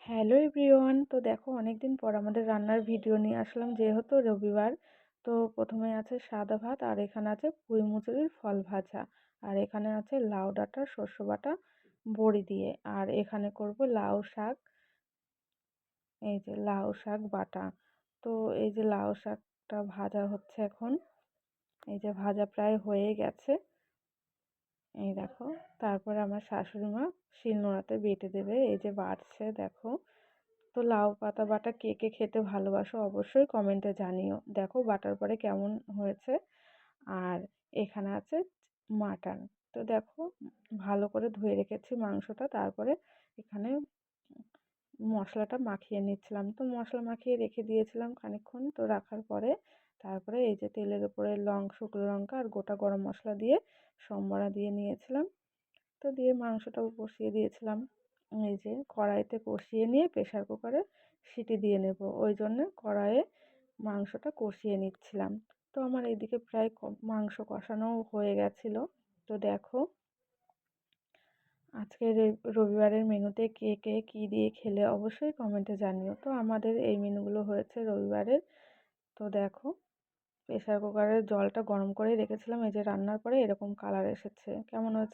Hello everyone, তো দেখো অনেকদিন পর আমাদের রান্নার ভিডিও নিয়ে আসলাম যেহেতু রবিবার। তো প্রথমে আছে সাদা ভাত, আর এখানে আছে পুঁই মুচুরির ফল ভাজা, আর এখানে আছে লাউ ডাঁটা শস্য বাটা বড়ি দিয়ে, আর এখানে করব লাউ শাক। এই যে লাউ শাক বাটা। তো এই যে লাউ শাকটা ভাজা হচ্ছে এখন। এই যে ভাজা প্রায় হয়ে গেছে। এই দেখো, তারপরে আমার শাশুড়ি মা শিলনোড়াতে বেটে দেবে। এই যে বাটছে দেখো। তো লাউ পাতা বাটা কে কে খেতে ভালোবাসো অবশ্যই কমেন্টে জানিও। দেখো বাটার পরে কেমন হয়েছে। আর এখানে আছে মাটন। তো দেখো, ভালো করে ধুয়ে রেখেছি মাংসটা। তারপরে এখানে মশলাটা মাখিয়ে নিচ্ছিলাম। তো মশলা মাখিয়ে রেখে দিয়েছিলাম খানিকক্ষণ। তো রাখার পরে তারপরে এই যে তেলের উপরে শুকনো লঙ্কা আর গোটা গরম মশলা দিয়ে সম্বরা দিয়ে নিয়েছিলাম। তো দিয়ে মাংসটাও কষিয়ে দিয়েছিলাম। এই যে কড়াইতে কষিয়ে নিয়ে প্রেসার কুকারে সিটি দিয়ে নেব, ওই জন্য কড়াইয়ে মাংসটা কষিয়ে নিচ্ছিলাম। তো আমার এইদিকে প্রায় মাংস কষানো হয়ে গেছিলো। তো দেখো, আজকে রবিবারের মেনুতে কে কে কী দিয়ে খেলে অবশ্যই কমেন্টে জানিও। তো আমাদের এই মেনুগুলো হয়েছে রবিবারের। তো দেখো, প্রেসার কুকারের জলটা গরম করে রেখেছিলাম। এই যে রান্নার পরে এরকম কালার এসেছে, কেমন হয়েছে